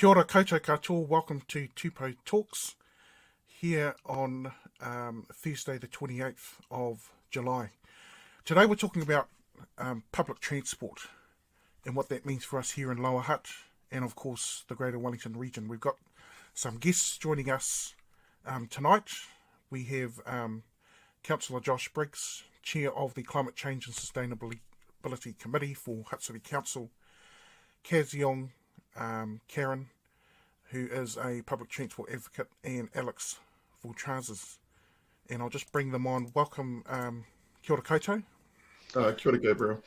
Kia ora koutou katoa, welcome to Tupo Talks here on Thursday the 28th of July. Today we're talking about public transport and what that means for us here in Lower Hutt and of course the Greater Wellington region. We've got some guests joining us tonight. We have Councillor Josh Briggs, Chair of the Climate Change and Sustainability Committee for Hutt City Council, Kaz Young, Karen, who is a public transport advocate, and Alex Vultrazes. And I'll just bring them on. Welcome, kia ora koutou. Kia ora, Gabriel.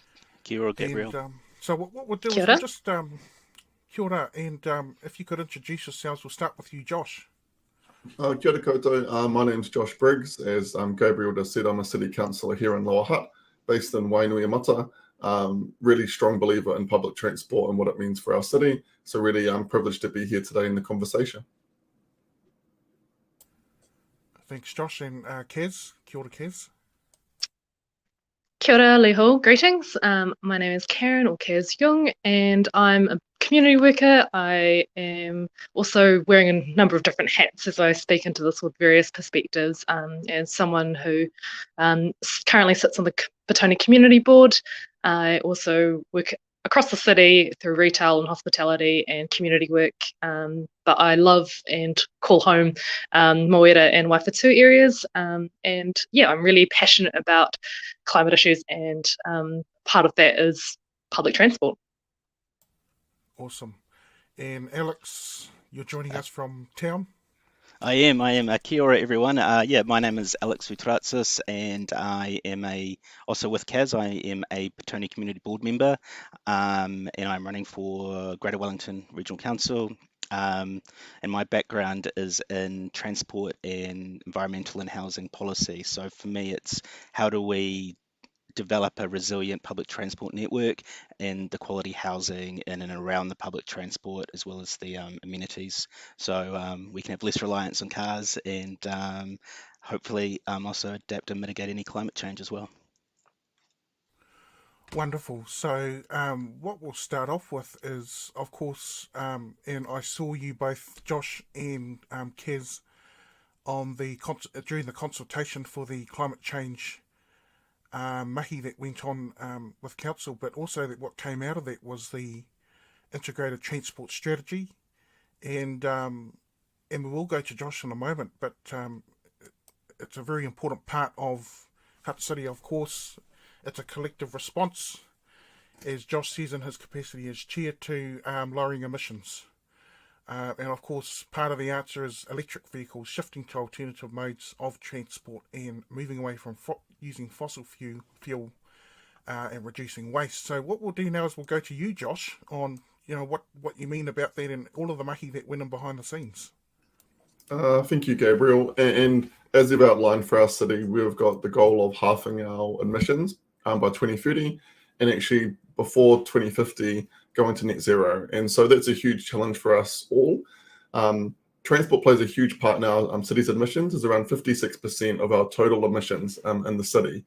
Kia ora, Gabriel. And so what we'll do Kia is ora. we'll just, kia ora, and if you could introduce yourselves, we'll start with you, Josh. Kia ora koutou. My name's Josh Briggs. As Gabriel just said, I'm a city councillor here in Lower Hutt, based in Wainuiamata. Really strong believer in public transport and what it means for our city. So really, I'm privileged to be here today in the conversation. Thanks, Josh. And Kaz, kia ora, Kaz. Kia ora, leho, greetings. My name is Karen or Kaz Young, and I'm a community worker. I am also wearing a number of different hats as I speak into this with various perspectives. As someone who currently sits on the Petone Community Board, I also work across the city through retail and hospitality and community work, but I love and call home Moera and Waifatu areas, and yeah, I'm really passionate about climate issues, and part of that is public transport. Awesome. And Alex, you're joining us from town. I am. Kia ora, everyone. My name is Alex Vultrazes, and I am also with Kaz. I am a Petone Community Board member, and I'm running for Greater Wellington Regional Council. And my background is in transport and environmental and housing policy. So for me, it's how do we develop a resilient public transport network and the quality housing in and around the public transport, as well as the amenities, so we can have less reliance on cars and hopefully also adapt and mitigate any climate change as well. Wonderful. So what we'll start off with is, of course, and I saw you both, Josh and Kez, on during the consultation for the climate change mahi that went on with council, but also that what came out of that was the integrated transport strategy, and we will go to Josh in a moment, but it's a very important part of Hutt City. Of course, it's a collective response, as Josh says in his capacity as chair, to lowering emissions. And of course, part of the answer is electric vehicles, shifting to alternative modes of transport and moving away from using fossil fuel and reducing waste. So what we'll do now is we'll go to you, Josh, on what you mean about that and all of the mahi that went in behind the scenes. Thank you, Gabriel. And as you've outlined for our city, we've got the goal of halving our emissions by 2030, and actually before 2050 going to net zero. And so that's a huge challenge for us all. Transport plays a huge part in our city's emissions. Is around 56% of our total emissions in the city.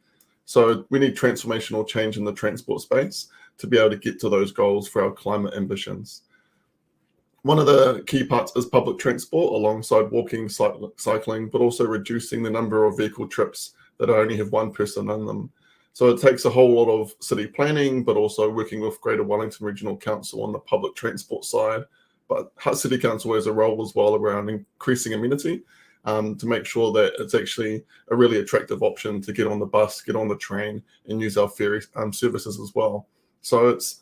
So we need transformational change in the transport space to be able to get to those goals for our climate ambitions. One of the key parts is public transport alongside walking, cycling, but also reducing the number of vehicle trips that only have one person on them. So it takes a whole lot of city planning, but also working with Greater Wellington Regional Council on the public transport side. But Hutt City Council has a role as well around increasing amenity to make sure that it's actually a really attractive option to get on the bus, get on the train, and use our ferry services as well. So it's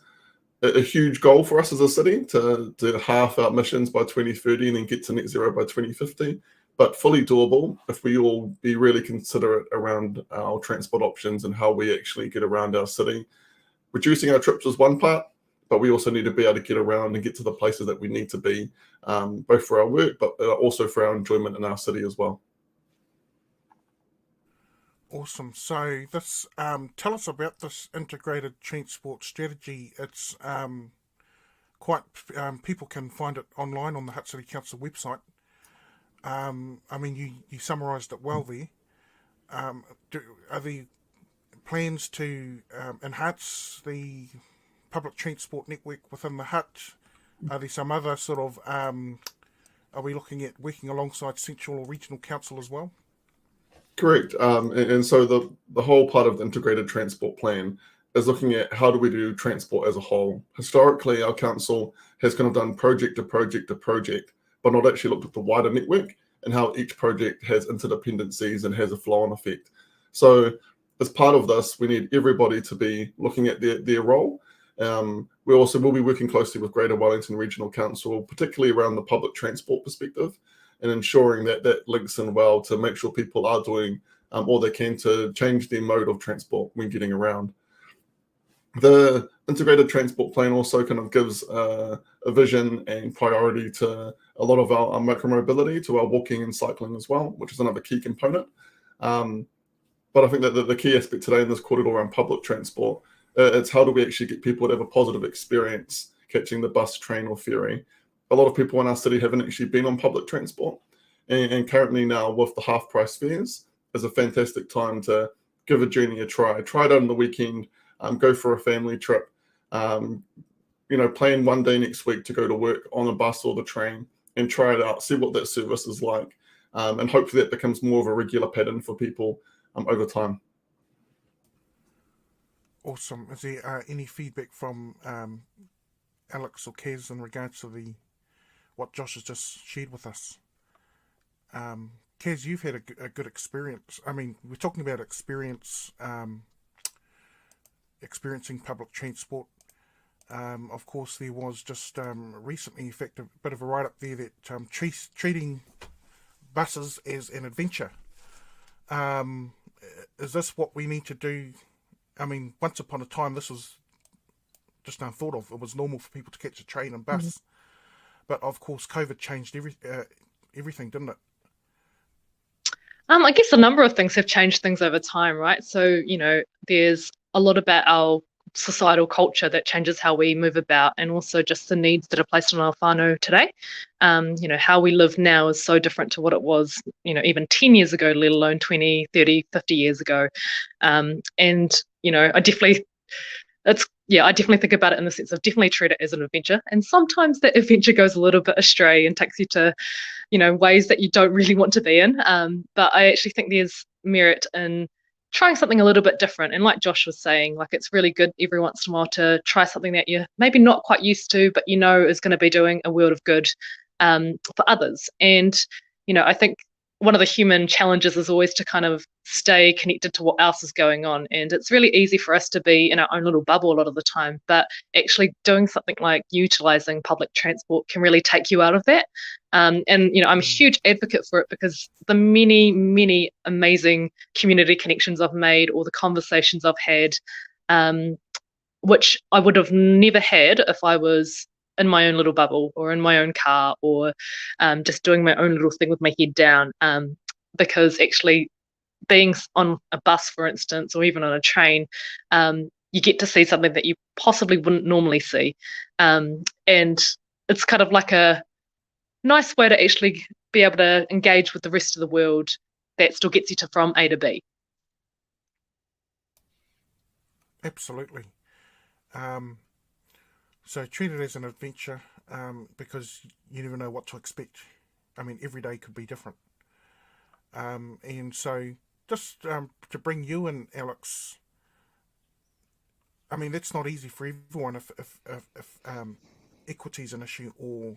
a huge goal for us as a city to halve our emissions by 2030 and then get to net zero by 2050. But fully doable if we all be really considerate around our transport options and how we actually get around our city. Reducing our trips is one part, but we also need to be able to get around and get to the places that we need to be, both for our work, but also for our enjoyment in our city as well. Awesome. So this, tell us about this integrated transport strategy. It's quite, people can find it online on the Hutt City Council website. I mean, you summarised it well there. Are the plans to enhance the public transport network within the Hutt? Are there some other sort of, are we looking at working alongside central or regional council as well? Correct. And so the whole part of the integrated transport plan is looking at how do we do transport as a whole. Historically, our council has kind of done project to project to project, but not actually looked at the wider network and how each project has interdependencies and has a flow-on effect. So as part of this, we need everybody to be looking at their role. We also will be working closely with Greater Wellington Regional Council, particularly around the public transport perspective, and ensuring that that links in well to make sure people are doing all they can to change their mode of transport when getting around. The integrated transport plan also kind of gives a vision and priority to a lot of our micromobility, to our walking and cycling as well, which is another key component. But I think that the key aspect today in this corridor around public transport, it's how do we actually get people to have a positive experience catching the bus, train, or ferry. A lot of people in our city haven't actually been on public transport, and currently now with the half price fares is a fantastic time to give a journey a try it out on the weekend, go for a family trip, plan one day next week to go to work on a bus or the train and try it out, see what that service is like, and hopefully that becomes more of a regular pattern for people over time. Awesome. Is there any feedback from Alex or Kez in regards to what Josh has just shared with us? Kez, you've had a good experience. I mean, we're talking about experiencing public transport. Of course, there was just recently, in fact, a bit of a write-up there that treating buses as an adventure. Is this what we need to do? I mean, once upon a time, this was just unthought of. It was normal for people to catch a train and bus. Mm-hmm. But, of course, COVID changed everything, didn't it? I guess a number of things have changed things over time, right? So, there's a lot about our societal culture that changes how we move about, and also just the needs that are placed on our whānau today. How we live now is so different to what it was, even 10 years ago, let alone 20, 30, 50 years ago. I definitely think about it in the sense of definitely treat it as an adventure. And sometimes that adventure goes a little bit astray and takes you to, ways that you don't really want to be in. But I actually think there's merit in trying something a little bit different. And like Josh was saying, like, it's really good every once in a while to try something that you're maybe not quite used to, but is going to be doing a world of good for others. And, I think one of the human challenges is always to kind of stay connected to what else is going on. And it's really easy for us to be in our own little bubble a lot of the time, but actually doing something like utilizing public transport can really take you out of that. I'm a huge advocate for it because the many, many amazing community connections I've made, or the conversations I've had, which I would have never had if I was in my own little bubble or in my own car, or just doing my own little thing with my head down, because actually being on a bus, for instance, or even on a train, you get to see something that you possibly wouldn't normally see, and it's kind of like a nice way to actually be able to engage with the rest of the world that still gets you from A to B. Absolutely. So treat it as an adventure, because you never know what to expect. I mean, every day could be different. And so just to bring you in, Alex, I mean, that's not easy for everyone if equity is an issue, or,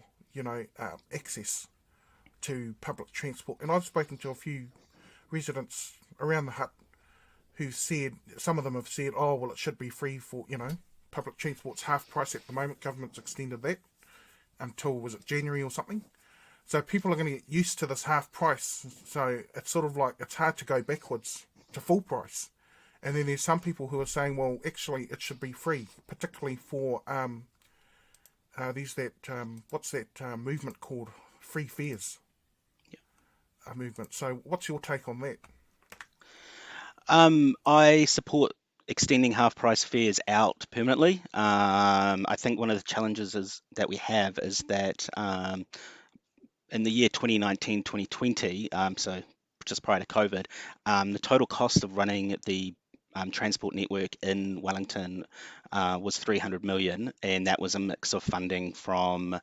access to public transport. And I've spoken to a few residents around the Hutt who said, some of them have said, oh, well, it should be free for, public transport's half price at the moment. Government's extended that until, was it January or something? So people are going to get used to this half price. So it's sort of like, it's hard to go backwards to full price. And then there's some people who are saying, well, actually it should be free, particularly for what's that movement called? Free fares. Yeah. Movement. So what's your take on that? I support extending half price fares out permanently. I think one of the challenges that we have is that in the year 2019-2020, so just prior to COVID, the total cost of running the transport network in Wellington was 300 million, and that was a mix of funding from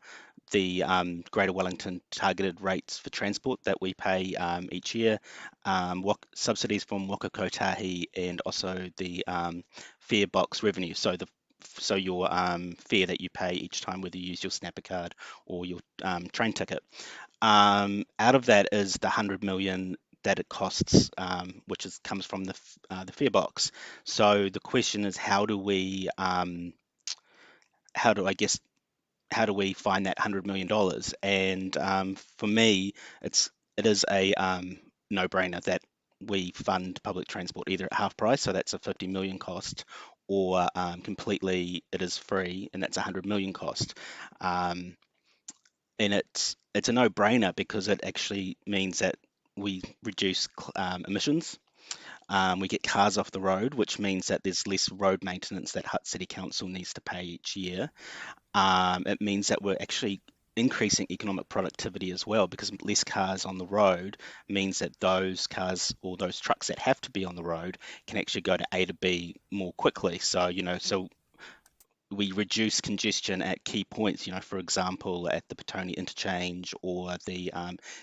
the Greater Wellington targeted rates for transport that we pay each year, subsidies from Waka Kotahi, and also the fare box revenue. So your fare that you pay each time, whether you use your Snapper card or your train ticket. Out of that is the 100 million that it costs, which comes from the fare box. So the question is, how do we find that $100 million? And for me, it is a no-brainer that we fund public transport either at half price, so that's a 50 million cost, or completely it is free, and that's a 100 million cost. And it's a no-brainer because it actually means that we reduce emissions. We get cars off the road, which means that there's less road maintenance that Hutt City Council needs to pay each year. It means that we're actually increasing economic productivity as well, because less cars on the road means that those cars or those trucks that have to be on the road can actually go to A to B more quickly. So we reduce congestion at key points, for example, at the Petone interchange or the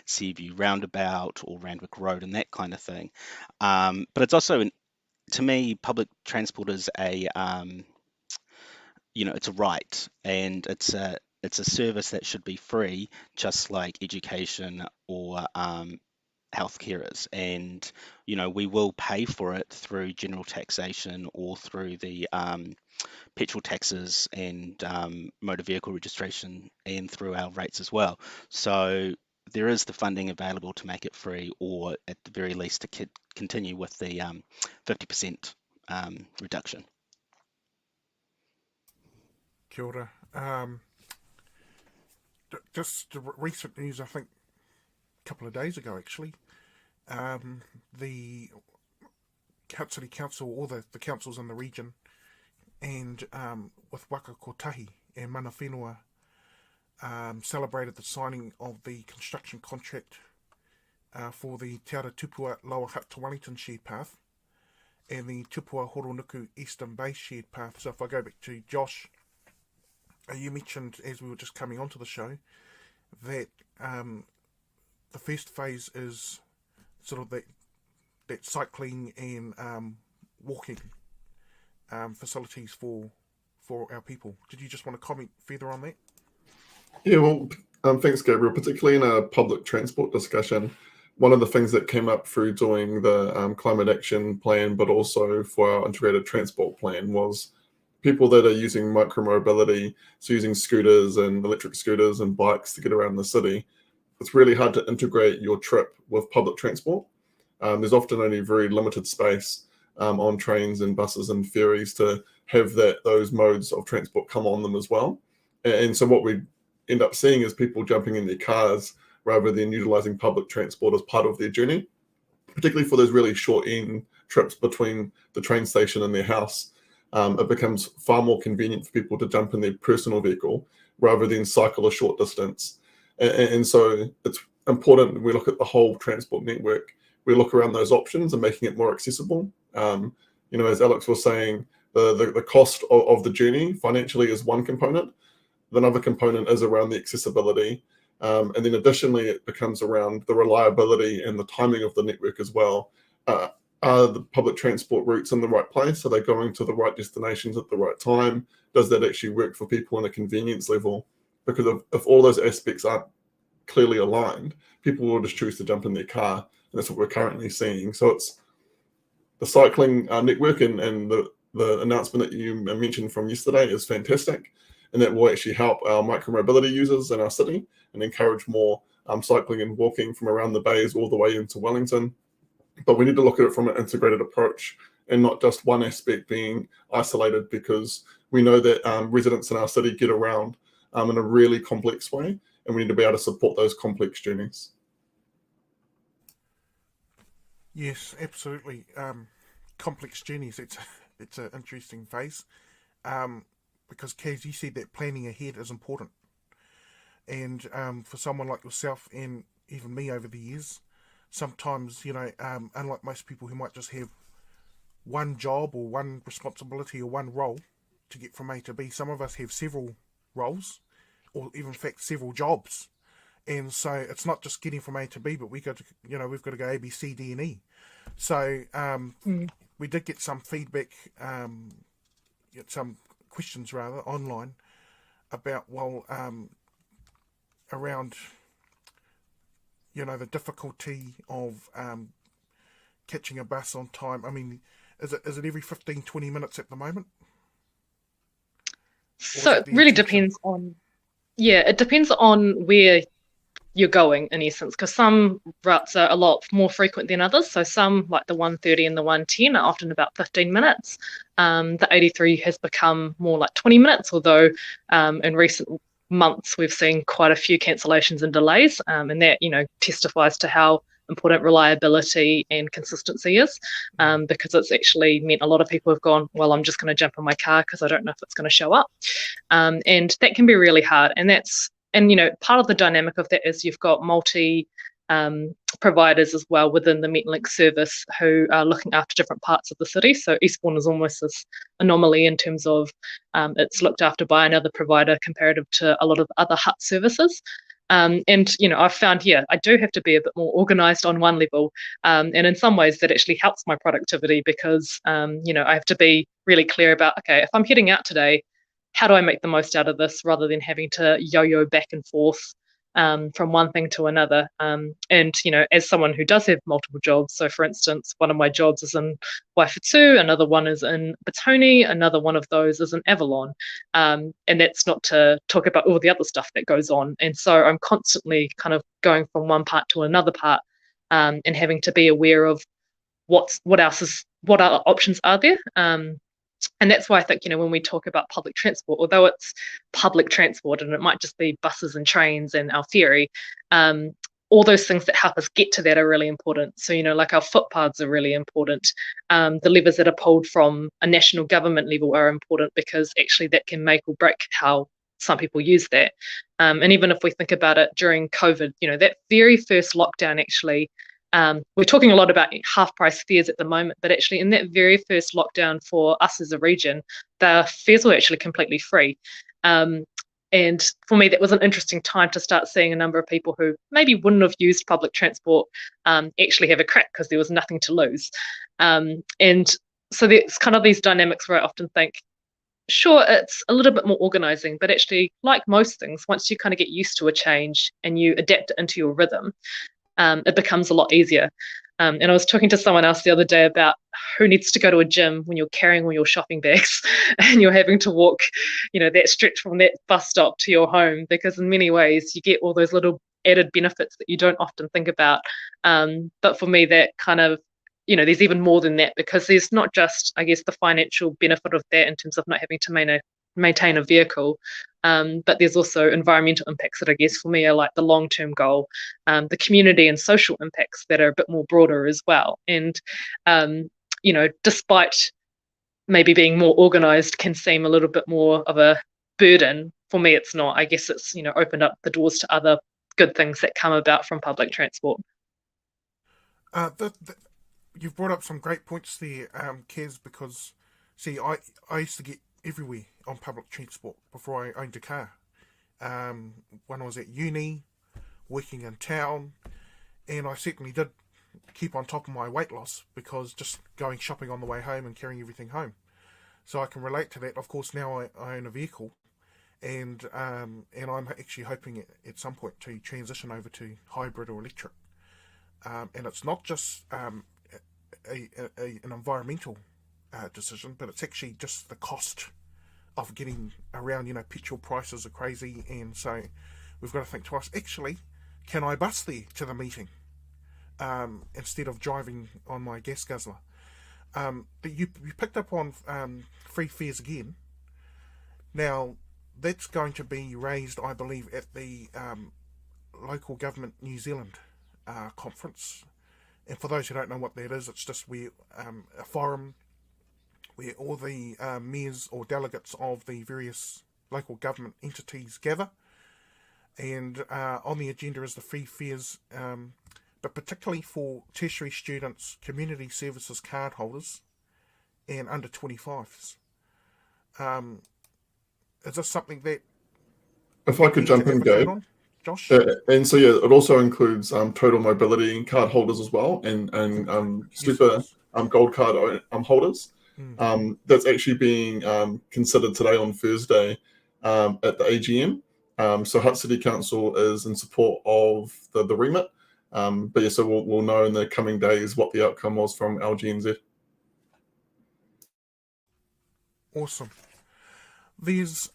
Seaview roundabout or Randwick Road and that kind of thing. But it's also, to me, public transport is it's a right, and it's a service that should be free, just like education or healthcare is. And we will pay for it through general taxation or through the petrol taxes and motor vehicle registration, and through our rates as well. So there is the funding available to make it free, or at the very least to continue with the 50% reduction. Kia ora. Just recent news, I think a couple of days ago actually, the Hutt City Council, or the councils in the region, and with Waka Kotahi and Mana Whenua, celebrated the signing of the construction contract for the Te Ara Tupua Lower Hutt to Wellington shared path and the Tupua Horonuku Eastern Bay shared path. So if I go back to Josh, you mentioned as we were just coming onto the show that the first phase is sort of that cycling and walking facilities for our people. Did you just want to comment further on that? Yeah, well, thanks, Gabriel. Particularly in a public transport discussion, one of the things that came up through doing the climate action plan, but also for our integrated transport plan, was people that are using micromobility, so using scooters and electric scooters and bikes to get around the city. It's really hard to integrate your trip with public transport. There's often only very limited space on trains and buses and ferries to have those modes of transport come on them as well. And so what we end up seeing is people jumping in their cars rather than utilizing public transport as part of their journey, particularly for those really short end trips between the train station and their house. It becomes far more convenient for people to jump in their personal vehicle rather than cycle a short distance. And so it's important when we look at the whole transport network, we look around those options and making it more accessible. As Alex was saying, the cost of the journey financially is one component. Another component is around the accessibility. And then additionally, it becomes around the reliability and the timing of the network as well. Are the public transport routes in the right place? Are they going to the right destinations at the right time? Does that actually work for people on a convenience level? Because if all those aspects aren't clearly aligned, people will just choose to jump in their car. And that's what we're currently seeing. So it's the cycling network, and the announcement that you mentioned from yesterday is fantastic. And that will actually help our micromobility users in our city and encourage more cycling and walking from around the bays all the way into Wellington. But we need to look at it from an integrated approach and not just one aspect being isolated, because we know that residents in our city get around in a really complex way, and we need to be able to support those complex journeys. Yes, absolutely. Complex journeys, it's an interesting phase. Because, Kaz, you said that planning ahead is important. And for someone like yourself and even me over the years, sometimes, unlike most people who might just have one job or one responsibility or one role to get from A to B. Some of us have several roles, or even in fact several jobs, and so it's not just getting from A to B, but we've got to go A, B, C, D, and E. So we did get some feedback, some questions rather online about around the difficulty of catching a bus on time. I mean, is it every 15, 20 minutes at the moment? So it really depends on, it depends on where you're going in essence, because some routes are a lot more frequent than others. So some, like the 130 and the 110, are often about 15 minutes. The 83 has become more like 20 minutes, although in recent months we've seen quite a few cancellations and delays, and that testifies to how important reliability and consistency is, because it's actually meant a lot of people have gone, well, I'm just going to jump in my car because I don't know if it's going to show up, and that can be really hard. And part of the dynamic of that is you've got multi providers as well within the Metlink service who are looking after different parts of the city. So Eastbourne is almost this anomaly in terms of it's looked after by another provider comparative to a lot of other Hutt services. And I've found, I do have to be a bit more organised on one level, and in some ways that actually helps my productivity because I have to be really clear about, okay, if I'm heading out today, how do I make the most out of this rather than having to yo-yo back and forth from one thing to another. And as someone who does have multiple jobs, so for instance, one of my jobs is in Waifatu, another one is in Petone, another one of those is in Avalon, and that's not to talk about all the other stuff that goes on. And so I'm constantly kind of going from one part to another part, and having to be aware of what other options are there. And that's why I think, when we talk about public transport, although it's public transport and it might just be buses and trains and our ferry, all those things that help us get to that are really important. So, like our footpaths are really important. The levers that are pulled from a national government level are important because actually that can make or break how some people use that. And even if we think about it during COVID, that very first lockdown actually, we're talking a lot about half-price fares at the moment, but actually in that very first lockdown for us as a region, the fares were actually completely free. And for me, that was an interesting time to start seeing a number of people who maybe wouldn't have used public transport actually have a crack because there was nothing to lose. And so there's kind of these dynamics where I often think, sure, it's a little bit more organising, but actually, like most things, once you kind of get used to a change and you adapt it into your rhythm, it becomes a lot easier. And I was talking to someone else the other day about who needs to go to a gym when you're carrying all your shopping bags and you're having to walk, that stretch from that bus stop to your home, because in many ways you get all those little added benefits that you don't often think about. But for me, that kind of, there's even more than that, because there's not just, I guess, the financial benefit of that in terms of not having to maintain a vehicle, but there's also environmental impacts that I guess for me are like the long-term goal, the community and social impacts that are a bit more broader as well. And despite maybe being more organised can seem a little bit more of a burden, for me it's not. I guess it's opened up the doors to other good things that come about from public transport. You've brought up some great points there, Kez, because see, I used to get everywhere on public transport before I owned a car. When I was at uni, working in town, and I certainly did keep on top of my weight loss because just going shopping on the way home and carrying everything home. So I can relate to that. Of course, now I own a vehicle, and I'm actually hoping at some point to transition over to hybrid or electric. And it's not just an environmental decision, but it's actually just the cost of getting around. Petrol prices are crazy, and so we've got to think twice. Actually, can I bus there to the meeting instead of driving on my gas guzzler? But you picked up on free fares again. Now, that's going to be raised, I believe, at the Local Government New Zealand conference. And for those who don't know what that is, it's just where a forum where all the mayors or delegates of the various local government entities gather. And on the agenda is the free fares, but particularly for tertiary students, community services card holders, and under 25s. Is this something that If I could need to jump in, advocate Gabe. on, Josh? And so, yeah, it also includes total mobility card holders as well, and Yes, it super does. gold card holders. Mm. That's actually being considered today on Thursday at the AGM. So Hutt City Council is in support of the remit. But yeah, so we'll know in the coming days what the outcome was from LGNZ. Awesome. There's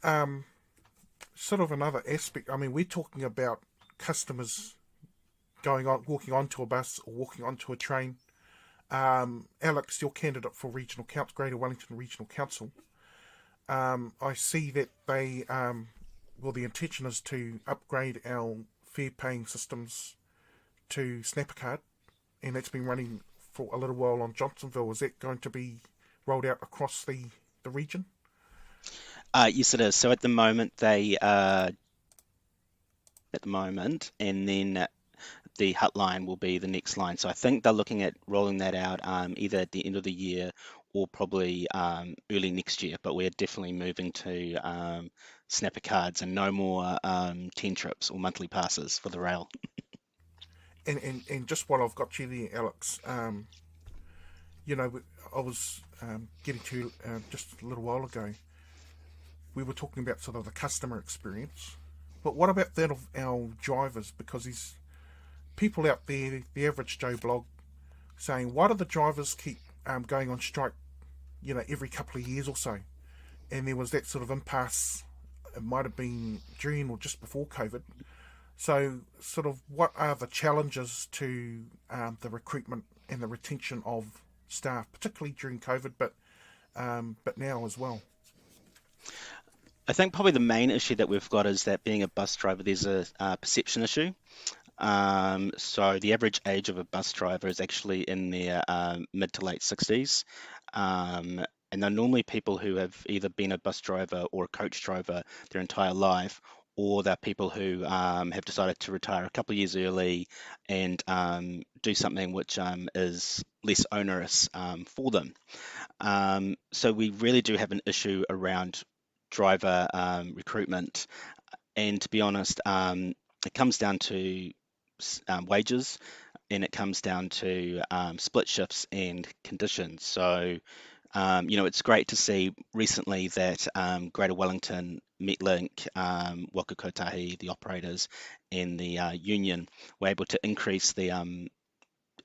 sort of another aspect. I mean, we're talking about customers walking onto a bus or walking onto a train. Alex, your candidate for Regional Council, Greater Wellington Regional Council. I see that they, the intention is to upgrade our fare-paying systems to Snappercard, and that's been running for a little while on Johnsonville. Is that going to be rolled out across the region? Yes, it is. So at the moment, and then the Hutt line will be the next line. So I think they're looking at rolling that out either at the end of the year or probably early next year. But we're definitely moving to snapper cards and no more 10 trips or monthly passes for the rail. And just while I've got you there, Alex, I was getting to just a little while ago, we were talking about sort of the customer experience. But what about that of our drivers? Because there's people out there, the average Joe blog, saying, why do the drivers keep going on strike, every couple of years or so? And there was that sort of impasse. It might have been during or just before COVID. So, sort of, what are the challenges to the recruitment and the retention of staff, particularly during COVID, but now as well? I think probably the main issue that we've got is that being a bus driver, there's a perception issue. So the average age of a bus driver is actually in their mid to late 60s. And they're normally people who have either been a bus driver or a coach driver their entire life, or they're people who have decided to retire a couple of years early and do something which is less onerous for them. So we really do have an issue around driver recruitment. And to be honest, it comes down to wages, and it comes down to split shifts and conditions. So, it's great to see recently that Greater Wellington, Metlink, Waka Kotahi, the operators, and the union were able to increase the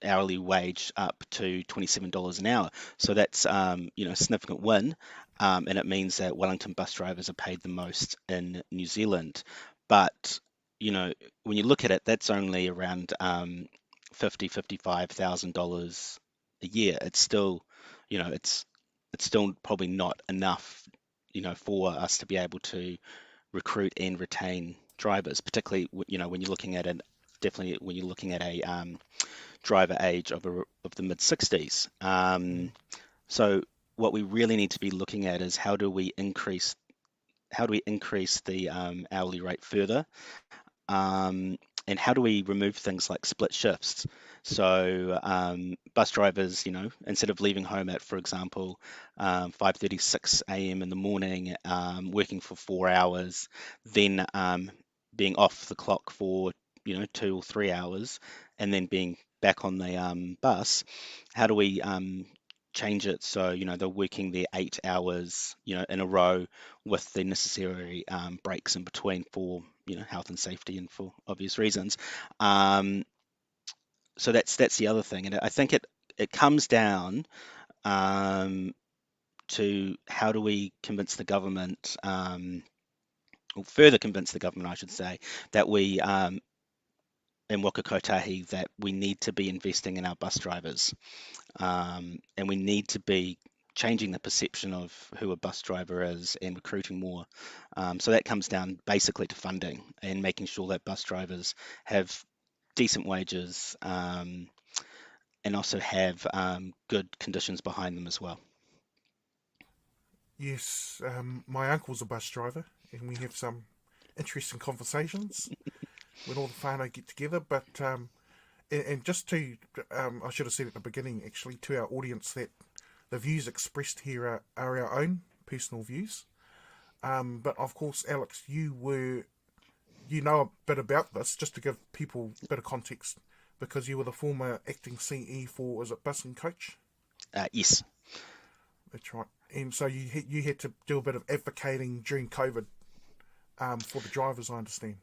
hourly wage up to $27 an hour. So that's a significant win, and it means that Wellington bus drivers are paid the most in New Zealand. But when you look at it, that's only around $55,000 a year. It's still, it's still probably not enough, for us to be able to recruit and retain drivers, particularly when you're looking at it. Definitely, when you're looking at a driver age of the mid 60s. So what we really need to be looking at is how do we increase the hourly rate further, and how do we remove things like split shifts? So bus drivers, instead of leaving home at, for example, 5:36 a.m. in the morning, working for 4 hours, then being off the clock for 2 or 3 hours, and then being back on the bus, how do we change it so they're working their 8 hours in a row with the necessary breaks in between for health and safety and for obvious reasons. So that's the other thing, and I think it comes down to how do we convince the government, or further convince the government, I should say, that we in Waka Kotahi, that we need to be investing in our bus drivers, and we need to be changing the perception of who a bus driver is and recruiting more. So that comes down basically to funding and making sure that bus drivers have decent wages, and also have good conditions behind them as well. Yes, my uncle's a bus driver, and we have some interesting conversations when all the whānau get together. But and just to, I should have said at the beginning, actually, to our audience, that the views expressed here are our own personal views. But of course, Alex, you know a bit about this, just to give people a bit of context, because you were the former acting CE for, is it Bus and Coach? Yes. That's right. And so you had to do a bit of advocating during COVID for the drivers, I understand.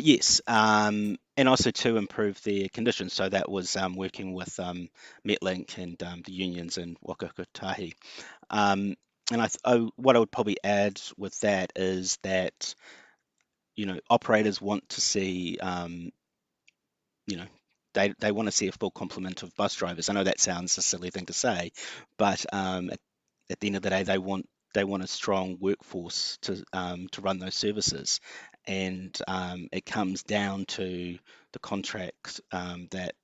Yes, and also to improve their conditions. So that was working with Metlink and the unions in Waka Kotahi. And what I would probably add with that is that, operators want to see, you know, they want to see a full complement of bus drivers. I know that sounds a silly thing to say, but at the end of the day, they want a strong workforce to run those services, and it comes down to the contract that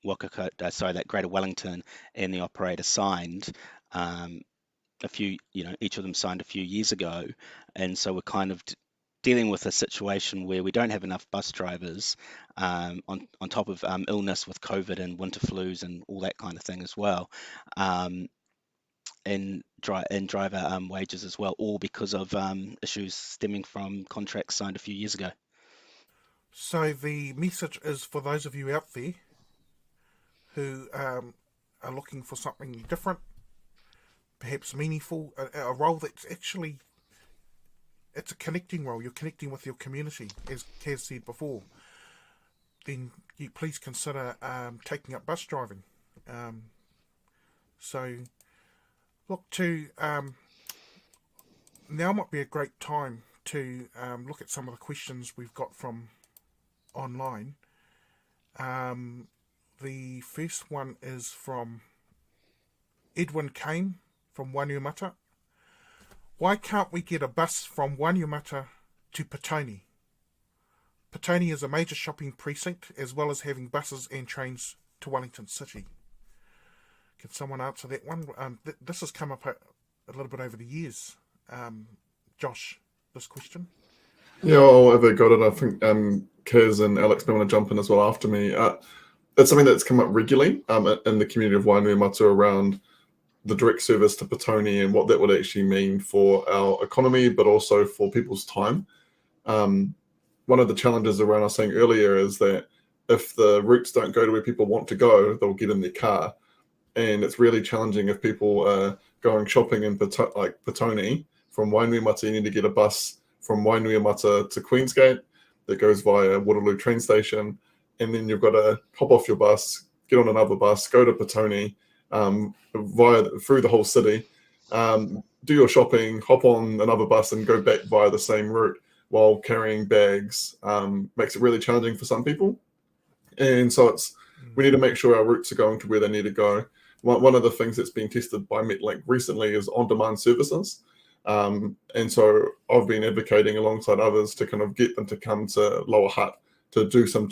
that Greater Wellington and the operator signed. Um, each of them signed a few years ago, and so we're kind of dealing with a situation where we don't have enough bus drivers, on top of illness with COVID and winter flus and all that kind of thing as well, um, and driver wages as well, all because of issues stemming from contracts signed a few years ago. So the message is for those of you out there who are looking for something different, perhaps meaningful, a role that's actually, it's a connecting role. You're connecting with your community, as Kaz said before. Then you please consider taking up bus driving. So look to now might be a great time to look at some of the questions we've got from online. The first one is from Edwin Kane from Wainuiomata. Why can't we get a bus from Wainuiomata to Petone? Petone is a major shopping precinct, as well as having buses and trains to Wellington City. Can someone answer that one? This has come up a little bit over the years. Josh, this question? Yeah, I'll have a go at it. I think Kaz and Alex may want to jump in as well after me. It's something that's come up regularly in the community of Wainuiomata around the direct service to Petone and what that would actually mean for our economy, but also for people's time. One of the challenges around I was saying earlier is that if the routes don't go to where people want to go, they'll get in their car. And it's really challenging if people are going shopping in Petone from Wainuiomata. You need to get a bus from Wainuiomata to Queensgate that goes via Waterloo train station, and then you've got to hop off your bus, get on another bus, go to Petone through the whole city, do your shopping, hop on another bus, and go back via the same route while carrying bags. Makes it really challenging for some people, and so we need to make sure our routes are going to where they need to go. One of the things that's been tested by Metlink recently is on-demand services. And so I've been advocating alongside others to kind of get them to come to Lower Hutt to do some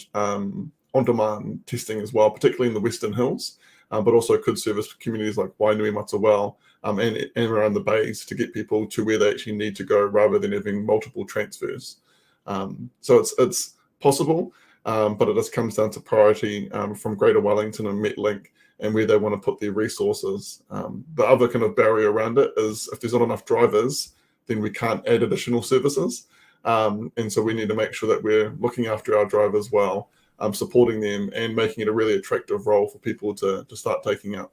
on-demand testing as well, particularly in the Western Hills, but also could service communities like Wainuiomata well, and around the bays to get people to where they actually need to go rather than having multiple transfers. So it's possible, but it just comes down to priority from Greater Wellington and Metlink and where they want to put their resources. The other kind of barrier around it is if there's not enough drivers, then we can't add additional services. And so we need to make sure that we're looking after our drivers well, supporting them and making it a really attractive role for people to start taking up.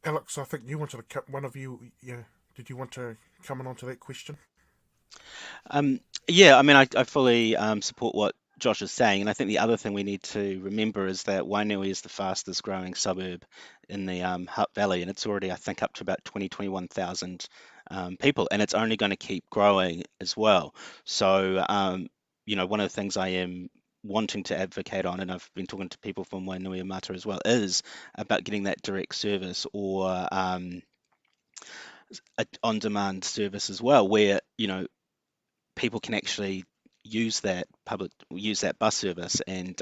Alex, I think you wanted to, one of you, yeah, did you want to comment on to that question? Yeah, I mean, I fully support what Josh is saying, and I think the other thing we need to remember is that Wainui is the fastest growing suburb in the Hutt Valley, and it's already, I think, up to about 21,000 people, and it's only going to keep growing as well. So, one of the things I am wanting to advocate on, and I've been talking to people from Wainuiomata as well, is about getting that direct service or an on-demand service as well, where people can actually use that bus service and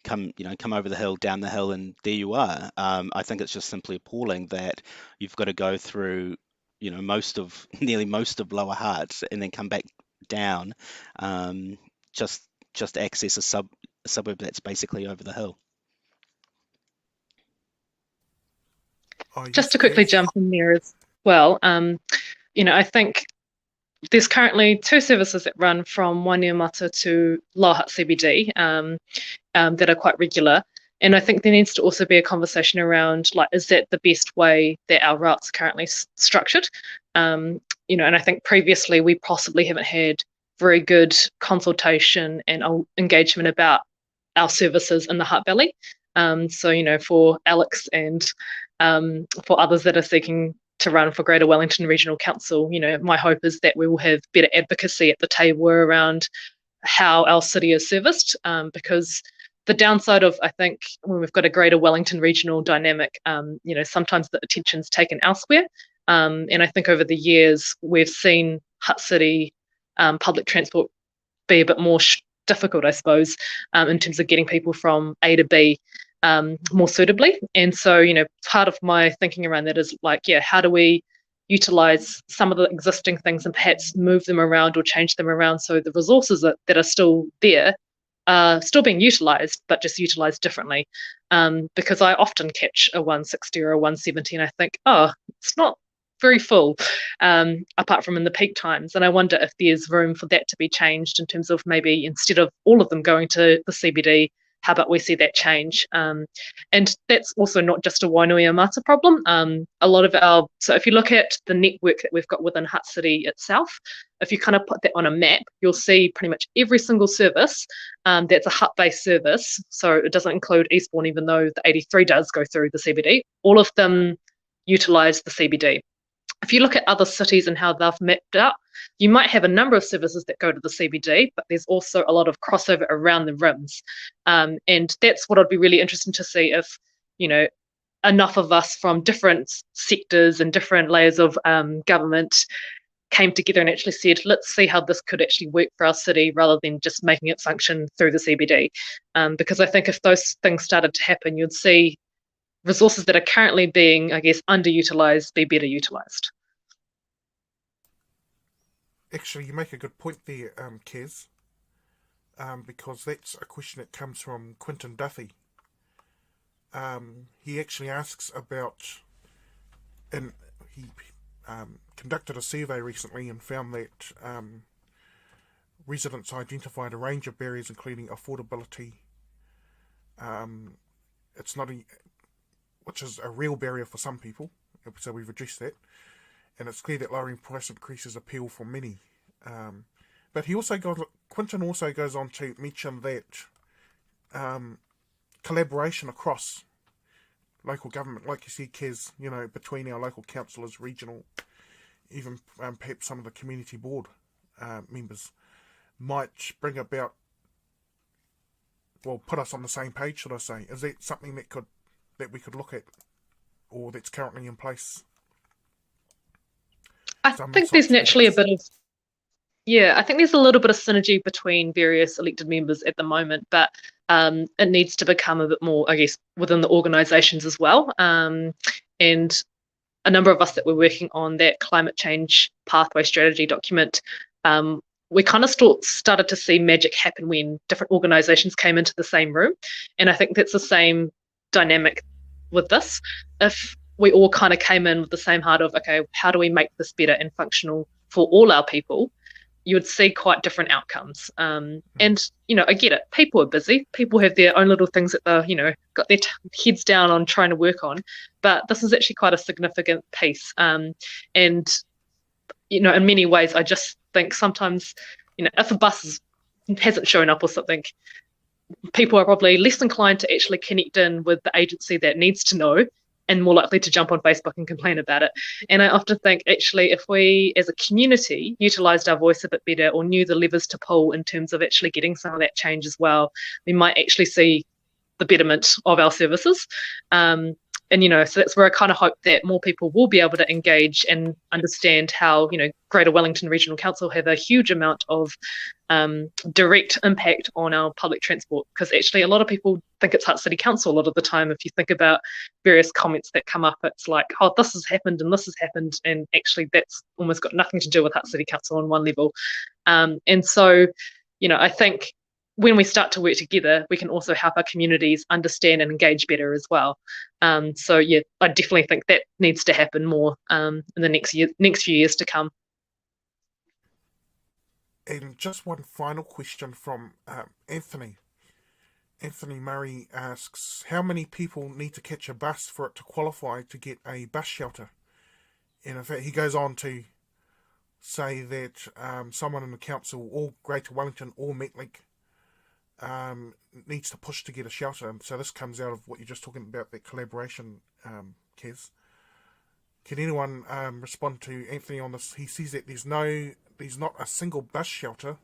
come over the hill, down the hill, and there you are. I think it's just simply appalling that you've got to go through nearly most of Lower Hutt and then come back down, just to access a suburb that's basically over the hill. Oh, yes, Just to quickly Kez. jump in there as well, I think there's currently 2 services that run from Wainuiomata to Hutt CBD that are quite regular. And I think there needs to also be a conversation around, like, is that the best way that our routes are currently structured? And I think previously we possibly haven't had very good consultation and engagement about our services in the Hutt Valley. So, for Alex and for others that are seeking to run for Greater Wellington Regional Council, my hope is that we will have better advocacy at the table around how our city is serviced, because the downside of, I think, when we've got a Greater Wellington regional dynamic, sometimes the attention's taken elsewhere. And I think over the years, we've seen Hutt City public transport be a bit more difficult, I suppose, in terms of getting people from A to B more suitably. And so, part of my thinking around that is like, how do we utilize some of the existing things and perhaps move them around or change them around so the resources that are still there are still being utilized, but just utilized differently. Because I often catch a 160 or a 170 and I think, oh, it's not very full, apart from in the peak times. And I wonder if there's room for that to be changed in terms of maybe instead of all of them going to the CBD, how about we see that change? And that's also not just a Wainuiomata problem. So if you look at the network that we've got within Hutt City itself, if you kind of put that on a map, you'll see pretty much every single service that's a Hutt-based service. So it doesn't include Eastbourne, even though the 83 does go through the CBD. All of them utilise the CBD. If you look at other cities and how they've mapped out, you might have a number of services that go to the CBD, but there's also a lot of crossover around the rims. And that's what I'd be really interested to see if, enough of us from different sectors and different layers of government came together and actually said, let's see how this could actually work for our city rather than just making it function through the CBD. Because I think if those things started to happen, you'd see resources that are currently being, I guess, underutilised be better utilised. Actually, you make a good point there, Kez, because that's a question that comes from Quinton Duffy. He actually asks about, and he conducted a survey recently and found that residents identified a range of barriers, including affordability. It's not which is a real barrier for some people, so we've addressed that. And it's clear that lowering price increases appeal for many. But Quinton also goes on to mention that collaboration across local government, like you said, Kez, between our local councillors, regional, even perhaps some of the community board members, might bring about, put us on the same page, should I say. Is that something that we could look at, or that's currently in place? I think there's naturally a bit of, I think there's a little bit of synergy between various elected members at the moment, but it needs to become a bit more, I guess, within the organisations as well. And a number of us that were working on that climate change pathway strategy document, we kind of started to see magic happen when different organisations came into the same room. And I think that's the same dynamic with this. If we all kind of came in with the same heart of, okay, how do we make this better and functional for all our people, you would see quite different outcomes. And, I get it. People are busy. People have their own little things that they're, got their heads down on trying to work on. But this is actually quite a significant piece. And, in many ways, I just think sometimes, if a bus hasn't shown up or something, people are probably less inclined to actually connect in with the agency that needs to know and more likely to jump on Facebook and complain about it. And I often think, actually, if we as a community utilised our voice a bit better or knew the levers to pull in terms of actually getting some of that change as well, we might actually see the betterment of our services. So that's where I kind of hope that more people will be able to engage and understand how, Greater Wellington Regional Council have a huge amount of direct impact on our public transport. Because actually a lot of people think it's Hutt City Council a lot of the time. If you think about various comments that come up, it's like, oh, this has happened and this has happened. And actually that's almost got nothing to do with Hutt City Council on one level. I think when we start to work together, we can also help our communities understand and engage better as well. So yeah, I definitely think that needs to happen more in the next few years to come. And just one final question from Anthony. Anthony Murray asks, how many people need to catch a bus for it to qualify to get a bus shelter? And in fact, he goes on to say that someone in the council, or Greater Wellington, or Metlink, needs to push to get a shelter. And so this comes out of what you're just talking about, that collaboration, Kez. Can anyone respond to Anthony on this? He says that there's not a single bus shelter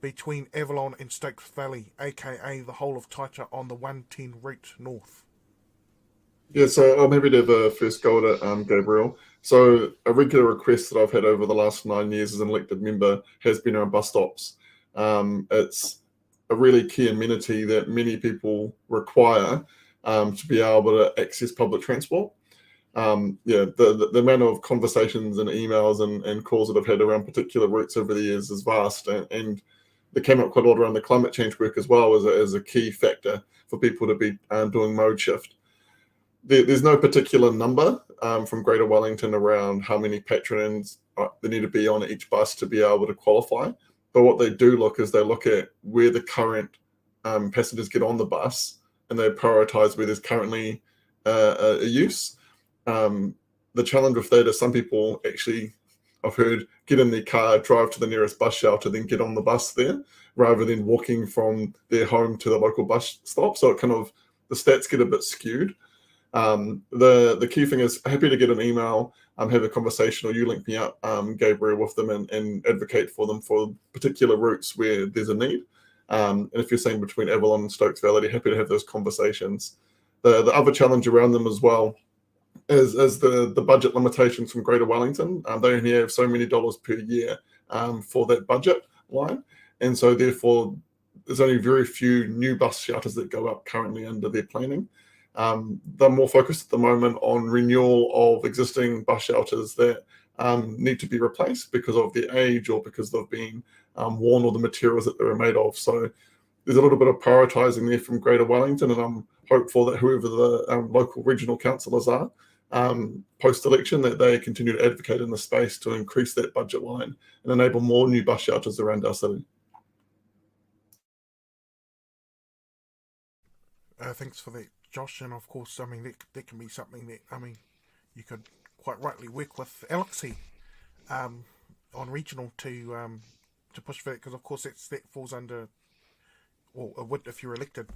between Avalon and Stokes Valley, aka the whole of Taita, on the 110 route north. Yeah, so I'm happy to have a first go at it, Gabriel. So a regular request that I've had over the last 9 years as an elected member has been around bus stops. It's a really key amenity that many people require to be able to access public transport. The amount of conversations and emails and calls that I've had around particular routes over the years is vast, and there came up quite a lot around the climate change work as well as a key factor for people to be doing mode shift. There's no particular number from Greater Wellington around how many patrons there need to be on each bus to be able to qualify. But what they do look at where the current passengers get on the bus, and they prioritise where there's currently a use. The challenge with that is some people actually, I've heard, get in their car, drive to the nearest bus shelter, then get on the bus there, rather than walking from their home to the local bus stop. So the stats get a bit skewed. The key thing is, happy to get an email, have a conversation, or you link me up, Gabriel, with them and advocate for them for particular routes where there's a need. And if you're saying between Avalon and Stokes Valley, happy to have those conversations. The other challenge around them as well is the budget limitations from Greater Wellington. They only have so many dollars per year for that budget line. And so therefore, there's only very few new bus shelters that go up currently under their planning. They're more focused at the moment on renewal of existing bus shelters that need to be replaced because of their age or because they've been worn, or the materials that they were made of. So there's a little bit of prioritising there from Greater Wellington, and I'm hopeful that whoever the local regional councillors are post-election, that they continue to advocate in the space to increase that budget line and enable more new bus shelters around our city. Thanks for that, Josh. And of course, that can be something that you could quite rightly work with Alexi on regional to push for that, because of course that falls under, well, it would, if you're elected,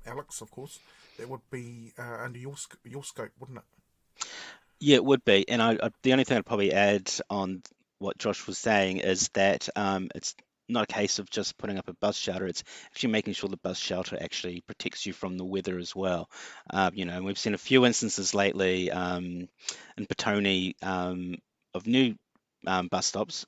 Alex, of course, that would be under your scope, wouldn't it? Yeah, it would be. And the only thing I'd probably add on what Josh was saying is that it's not a case of just putting up a bus shelter. It's actually making sure the bus shelter actually protects you from the weather as well. And we've seen a few instances lately in Petone of new bus stops,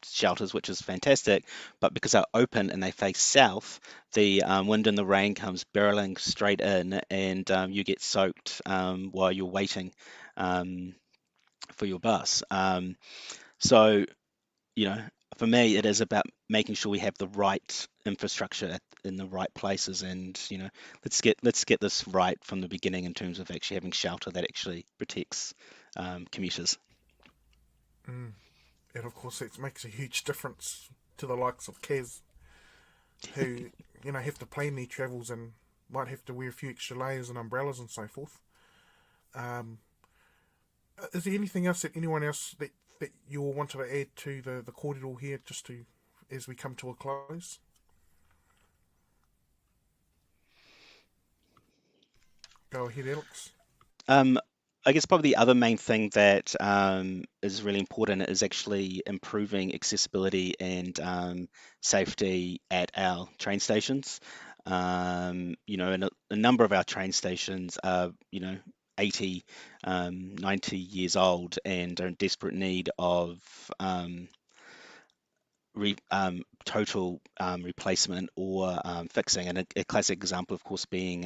shelters, which is fantastic, but because they're open and they face south, the wind and the rain comes barreling straight in, and you get soaked while you're waiting for your bus. So, for me, it is about making sure we have the right infrastructure in the right places, and let's get this right from the beginning in terms of actually having shelter that actually protects commuters. And of course, it makes a huge difference to the likes of Kaz, who have to plan their travels and might have to wear a few extra layers and umbrellas and so forth. Is there anything else that anyone else that you all wanted to add to the corridor here, just to as we come to a close? Go ahead, Alex. I guess probably the other main thing that is really important is actually improving accessibility and safety at our train stations. And a number of our train stations are, 80, 90 years old and are in desperate need of total replacement or fixing. And a classic example, of course, being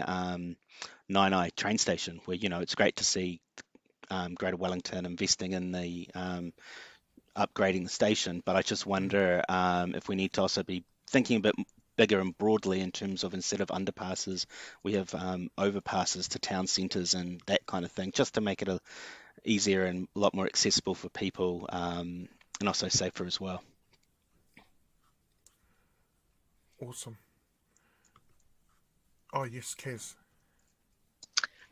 Nainai train station, where it's great to see Greater Wellington investing in the upgrading the station, but I just wonder if we need to also be thinking a bit bigger and broadly in terms of, instead of underpasses, we have overpasses to town centres and that kind of thing, just to make it easier and a lot more accessible for people, and also safer as well. Awesome. Oh yes, Kaz.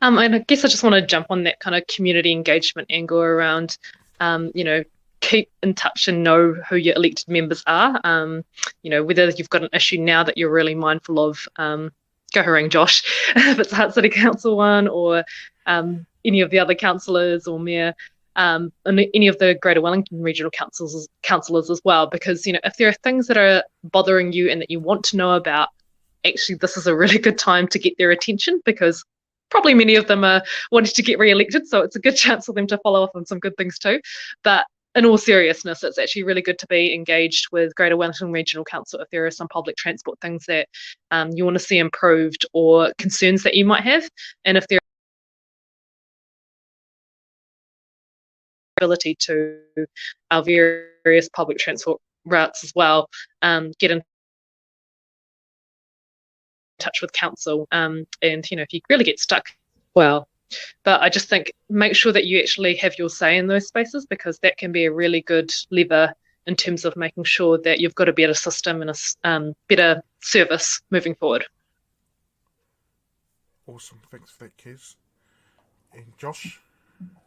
And I guess I just want to jump on that kind of community engagement angle around, keep in touch and know who your elected members are. Whether you've got an issue now that you're really mindful of, go harangue Josh if it's a Hutt City Council one, or any of the other councillors or mayor, and any of the Greater Wellington Regional councillors as well. Because, if there are things that are bothering you and that you want to know about, actually this is a really good time to get their attention, because probably many of them are wanting to get re-elected, so it's a good chance for them to follow up on some good things too. But in all seriousness, it's actually really good to be engaged with Greater Wellington Regional Council if there are some public transport things that you want to see improved, or concerns that you might have, and if there ability to our various public transport routes as well, get in touch with council, and if you really get stuck, well, but I just think make sure that you actually have your say in those spaces, because that can be a really good lever in terms of making sure that you've got a better system and a better service moving forward. Awesome, thanks for that, Kaz. And Josh?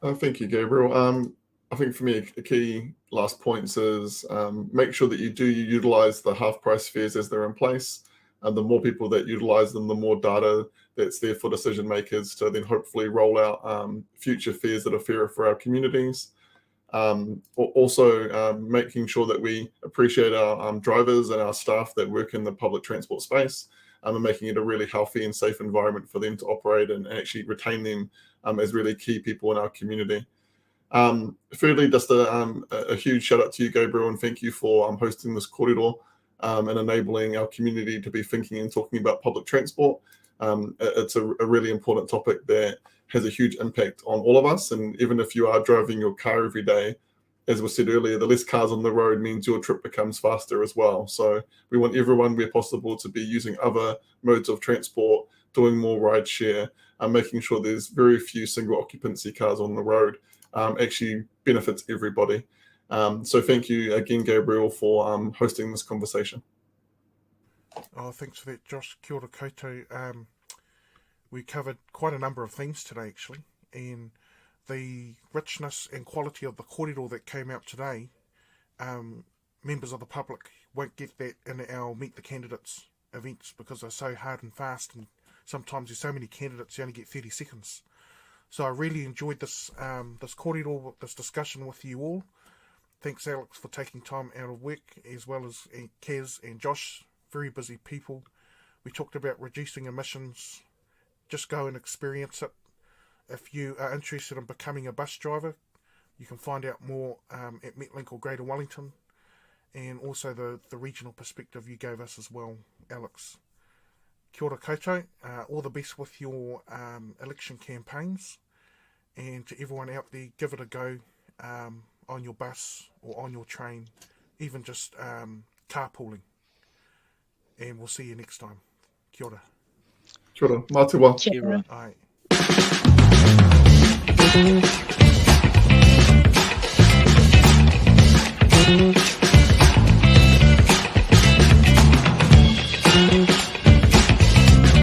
Thank you, Gabriel. I think for me, a key last points is make sure that you do utilise the half-price fares as they're in place. And the more people that utilise them, the more data that's there for decision makers to then hopefully roll out future fares that are fairer for our communities. Also, making sure that we appreciate our drivers and our staff that work in the public transport space, and making it a really healthy and safe environment for them to operate, and actually retain them as really key people in our community. Thirdly, just a huge shout out to you, Gabriel, and thank you for hosting this corridor and enabling our community to be thinking and talking about public transport. It's a really important topic that has a huge impact on all of us. And even if you are driving your car every day, as was said earlier, the less cars on the road means your trip becomes faster as well. So we want everyone, where possible, to be using other modes of transport, doing more ride share, making sure there's very few single occupancy cars on the road. Actually benefits everybody. So thank you again, Gabriel, for hosting this conversation. Oh, thanks for that, Josh. Kia ora koutou. We covered quite a number of themes today, actually, and the richness and quality of the corridor that came out today, members of the public won't get that in our Meet the Candidates events, because they're so hard and fast, and sometimes there's so many candidates you only get 30 seconds. So I really enjoyed this this corridor, this discussion with you all. Thanks, Alex, for taking time out of work, as well as Kaz and Josh, very busy people. We talked about reducing emissions. Just go and experience it. If you are interested in becoming a bus driver, you can find out more at Metlink or Greater Wellington, and also the regional perspective you gave us as well, Alex. Kia ora koutou. All the best with your election campaigns, and to everyone out there, give it a go on your bus or on your train, even just carpooling. And we'll see you next time. Kia ora. Kia ora. Mā te wā. Kia ora. Aye.